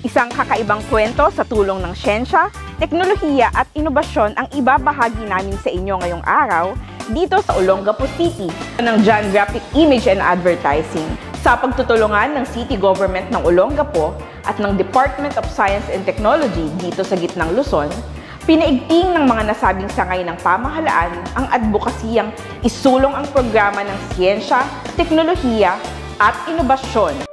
Isang kakaibang kwento sa tulong ng siyensya, teknolohiya at inobasyon ang ibabahagi namin sa inyo ngayong araw dito sa Olongapo City ng John Graphic Image and Advertising sa pagtutulungan ng City Government ng Olongapo at ng Department of Science and Technology dito sa gitnang Luzon. Pinaigting ng mga nasabing sangay ng pamahalaan ang advokasiyang isulong ang programa ng siyensya, teknolohiya at inobasyon.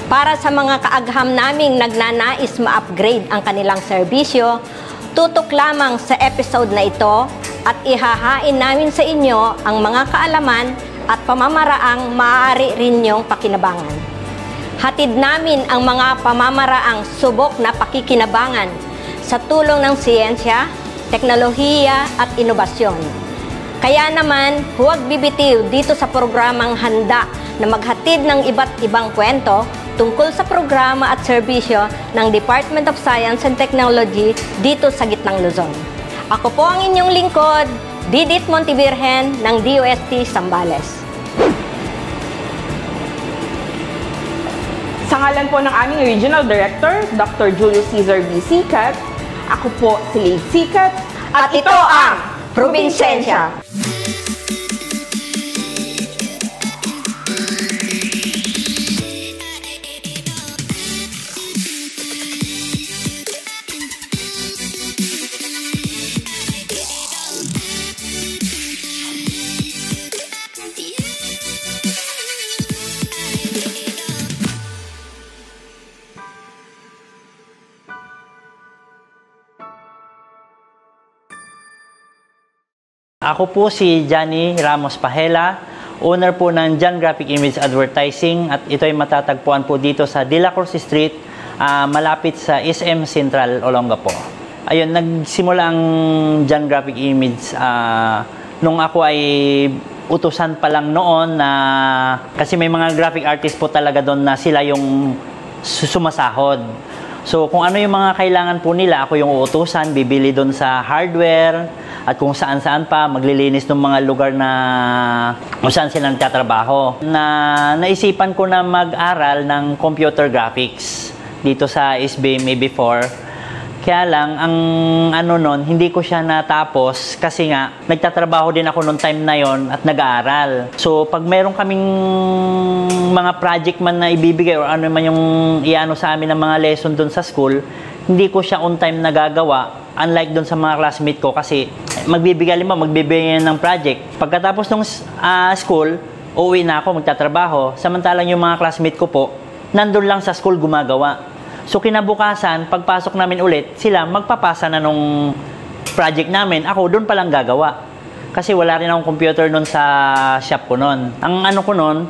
Para sa mga kaagham naming nagnanais ma-upgrade ang kanilang serbisyo, tutok lamang sa episode na ito at ihahain namin sa inyo ang mga kaalaman at pamamaraang maaari rin niyong pakinabangan. Hatid namin ang mga pamamaraang subok na pakikinabangan sa tulong ng siyensya, teknolohiya at inobasyon. Kaya naman, huwag bibitiw dito sa programang handa na maghatid ng iba't ibang kwento tungkol sa programa at serbisyo ng Department of Science and Technology dito sa gitnang Luzon. Ako po ang inyong lingkod, Didit Montivirgen ng DOST Zambales. Sa ngalan po ng aming Regional Director, Dr. Julio Cesar B. Sicat, ako po si Leigh Sicat, at ito ang Probinsensya! Ako po si Johnny Ramos Pahela, owner po ng John Graphic Image Advertising, at ito ay matatagpuan po dito sa De La Cruz Street, malapit sa SM Central, Olongapo. Ayun, nagsimula ang John Graphic Image nung ako ay utusan pa lang noon na kasi may mga graphic artist po talaga doon na sila yung sumasahod. So kung ano yung mga kailangan po nila, ako yung uutusan, bibili doon sa hardware at kung saan-saan pa, maglilinis ng mga lugar na kung saan sila nagtatrabaho. Naisipan ko na mag-aral ng computer graphics dito sa SBMA before. Kaya lang, ang hindi ko siya natapos kasi nga, nagtatrabaho din ako noong time na yon at nag-aaral. So, pag meron kaming mga project man na ibibigay or ano man yung iano sa amin ng mga lesson doon sa school, hindi ko siya on time nagagawa. Unlike doon sa mga classmate ko kasi magbibigay ng project. Pagkatapos ng school, uuwi na ako, magtatrabaho. Samantalang yung mga classmate ko po, nandun lang sa school gumagawa. So kinabukasan, pagpasok namin ulit, sila magpapasa na nung project namin. Ako doon palang gagawa. Kasi wala rin akong computer noon sa shop ko noon. Ang ko noon,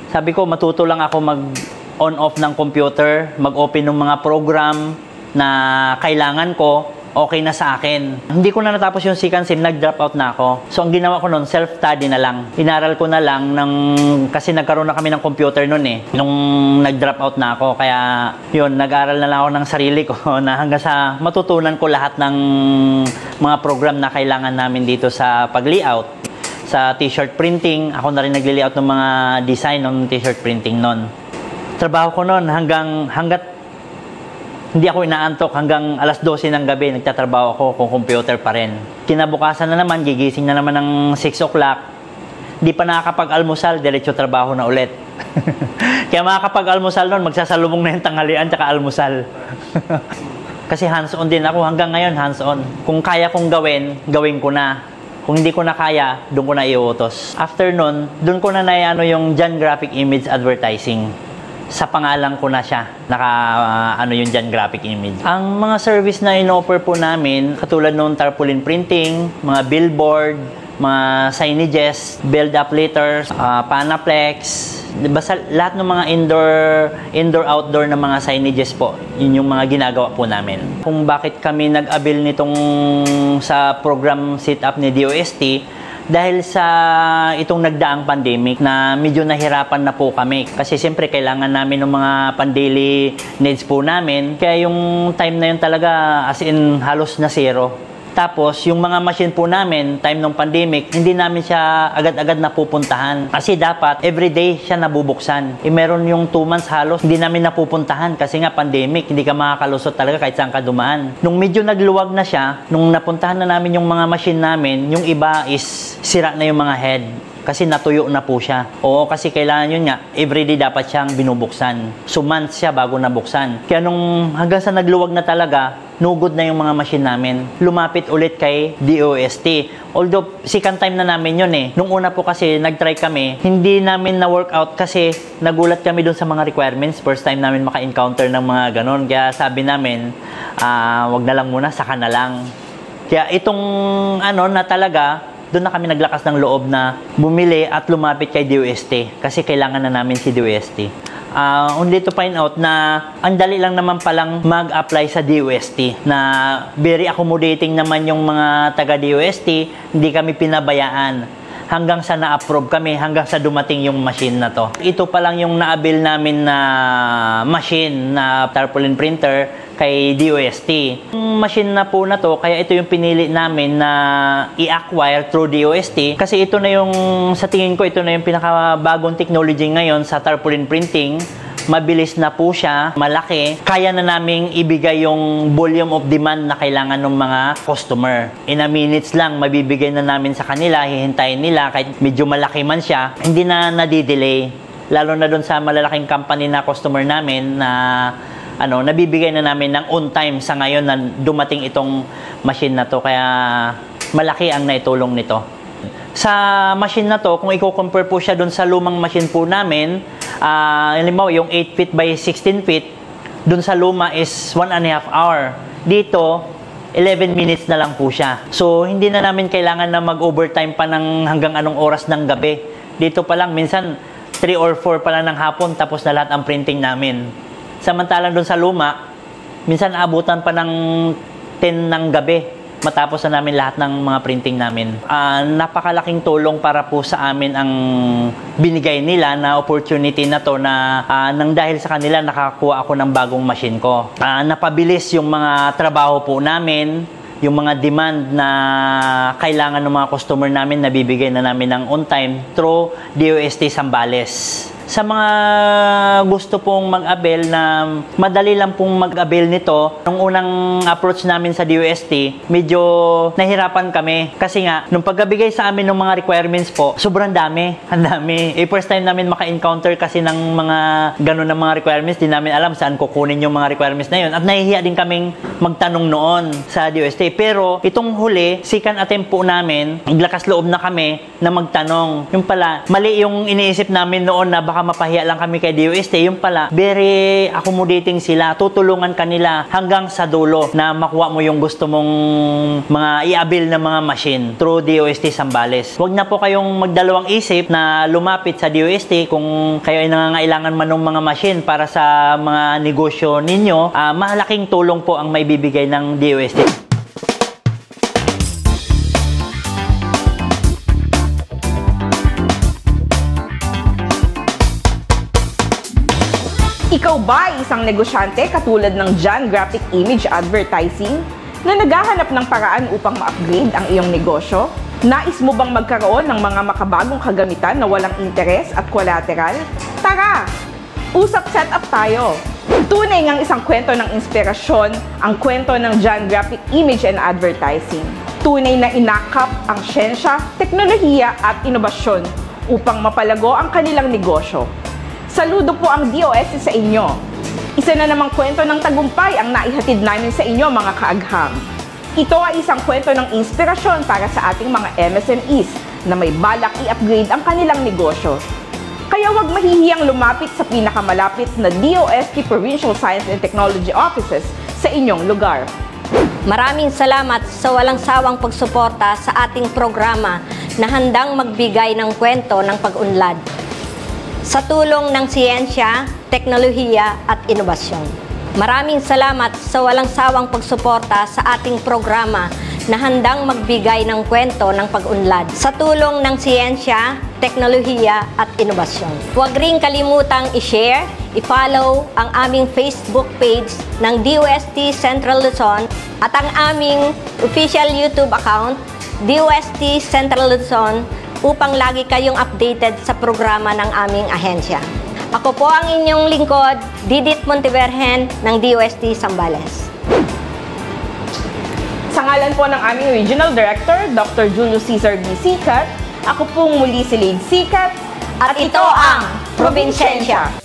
sabi ko matuto lang ako mag-on-off ng computer, mag-open ng mga program na kailangan ko, okay na sa akin. Hindi ko na natapos yung second sem, nag-drop out na ako. So ang ginawa ko noon, self-study na lang. Inaral ko na lang kasi nagkaroon na kami ng computer noon nung nag-drop out na ako. Kaya yun, nag-aral na lang ako ng sarili ko na hanggang sa matutunan ko lahat ng mga program na kailangan namin dito sa pag-layout. Sa t-shirt printing, ako na rin nag-layout ng mga design ng t-shirt printing noon. Trabaho ko noon hanggat hindi ako inaantok hanggang alas 12 ng gabi, nagtatrabaho ako kung computer pa rin. Kinabukasan na naman, gigising na naman ng 6 o'clock. Di pa nakakapag-almusal, diretso trabaho na ulit. Kaya makakapag-almusal noon, magsasalubong na yung tanghalian tsaka almusal. Kasi hands-on din ako, hanggang ngayon hands-on. Kung kaya kong gawin ko na. Kung hindi ko na kaya, doon ko na iutos. After noon, doon ko na yung John Graphic Image Advertising. Sa pangalan ko na siya, yung John Graphic Image. Ang mga service na in-offer po namin, katulad ng tarpaulin printing, mga billboard, mga signages, build-up letters, panaplex, basta lahat ng mga indoor-outdoor na mga signages po, yun yung mga ginagawa po namin. Kung bakit kami nag-avail nitong sa program setup ni DOST, dahil sa itong nagdaang pandemic na medyo nahirapan na po kami. Kasi siyempre kailangan namin ng mga pan-daily needs po namin. Kaya yung time na yun talaga as in halos na zero. Tapos, yung mga machine po namin, time ng pandemic, hindi namin siya agad-agad napupuntahan. Kasi dapat, everyday siya nabubuksan. Meron yung 2 months halos, hindi namin napupuntahan kasi nga pandemic, hindi ka makakalusot talaga kahit saan ka dumaan. Nung medyo nagluwag na siya, nung napuntahan na namin yung mga machine namin, yung iba is sira na yung mga head. Kasi natuyo na po siya. Oo, kasi kailangan yun nga, everyday dapat siyang binubuksan. So, months siya bago nabuksan. Kaya nung hanggang sa nagluwag na talaga, nugod na yung mga machine namin. Lumapit ulit kay DOST. Although, second time na namin yun eh. Nung una po kasi, nag-try kami, hindi namin na-workout kasi nagulat kami dun sa mga requirements. First time namin maka-encounter ng mga ganon. Kaya sabi namin, wag na lang muna, saka na lang. Kaya itong na talaga, doon na kami naglakas ng loob na bumili at lumapit kay DOST kasi kailangan na namin si DOST. Only to find out na ang dali lang naman palang mag-apply sa DOST na very accommodating naman yung mga taga-DOST, hindi kami pinabayaan hanggang sa na-approve kami, hanggang sa dumating yung machine na to. Ito pa lang yung na-avail namin na machine na tarpaulin printer kay DOST. Yung machine na po na to, kaya ito yung pinili namin na i-acquire through DOST kasi ito na yung, sa tingin ko, ito na yung pinakabagong technology ngayon sa tarpaulin printing. Mabilis na po siya, malaki. Kaya na naming ibigay yung volume of demand na kailangan ng mga customer. In a minutes lang, mabibigay na namin sa kanila, hihintayin nila, kahit medyo malaki man siya, hindi na nadidelay. Lalo na doon sa malalaking company na customer namin na nabibigay na namin ng on time sa ngayon na dumating itong machine na to. Kaya malaki ang naitulong nito. Sa machine na to, kung i-compare po siya doon sa lumang machine po namin, halimbawa yung 8 feet by 16 feet, doon sa luma is 1.5 hour. Dito, 11 minutes na lang po siya. So, hindi na namin kailangan na mag-overtime pa ng hanggang anong oras ng gabi. Dito pa lang, minsan 3 or 4 pa lang ng hapon, tapos na lahat ang printing namin. Samantalang doon sa luma, minsan abutan pa ng 10 ng gabi matapos na namin lahat ng mga printing namin. Napakalaking tulong para po sa amin ang binigay nila na opportunity na to na nang dahil sa kanila nakakuha ako ng bagong machine ko. Napabilis yung mga trabaho po namin, yung mga demand na kailangan ng mga customer namin, nabibigay na namin ng on time through DOST Zambales. Sa mga gusto pong mag-avail na madali lang pong mag-avail nito, nung unang approach namin sa DOST, medyo nahirapan kami. Kasi nga, nung pagbigay sa amin ng mga requirements po, sobrang dami. Ang dami. First time namin maka-encounter kasi ng mga ganun na mga requirements, di namin alam saan kukunin yung mga requirements na yun. At nahihiya din kaming magtanong noon sa DOST. Pero itong huli, second attempt po namin, naglakas loob na kami na magtanong. Yung pala, mali yung iniisip namin noon na baka mapahiya lang kami kay DOST, yung pala, very accommodating sila, tutulungan kanila hanggang sa dulo na makuha mo yung gusto mong mga i-avail na mga machine through DOST Zambales. Huwag na po kayong magdalawang isip na lumapit sa DOST kung kayo ay nangangailangan man ng mga machine para sa mga negosyo ninyo. Mahalaking tulong po ang maibibigay ng DOST. Ikaw ba ay isang negosyante katulad ng John Graphic Image Advertising na naghahanap ng paraan upang ma-upgrade ang iyong negosyo? Nais mo bang magkaroon ng mga makabagong kagamitan na walang interes at collateral? Tara! Usap setup tayo! Tunay ngang isang kwento ng inspirasyon ang kwento ng John Graphic Image and Advertising. Tunay na inakap ang siyensya, teknolohiya at inobasyon upang mapalago ang kanilang negosyo. Saludo po ang DOST sa inyo. Isa na namang kwento ng tagumpay ang naihatid namin sa inyo mga kaagham. Ito ay isang kwento ng inspirasyon para sa ating mga MSMEs na may balak i-upgrade ang kanilang negosyo. Kaya huwag mahihiyang lumapit sa pinakamalapit na DOST Provincial Science and Technology Offices sa inyong lugar. Maraming salamat sa walang sawang pagsuporta sa ating programa na handang magbigay ng kwento ng pag-unlad sa tulong ng siyensya, teknolohiya at inobasyon. Maraming salamat sa walang sawang pagsuporta sa ating programa na handang magbigay ng kwento ng pag-unlad sa tulong ng siyensya, teknolohiya at inobasyon. Huwag ring kalimutang i-share, i-follow ang aming Facebook page ng DOST Central Luzon at ang aming official YouTube account, DOST Central Luzon, upang lagi kayong updated sa programa ng aming ahensya. Ako po ang inyong lingkod, Didit Montevergen ng DOST Zambales. Sa ngalan po ng aming Regional Director, Dr. Julio Cesar B. Sicat, ako pong muli si Lade Sicat, At ito ang Probinsiyensya.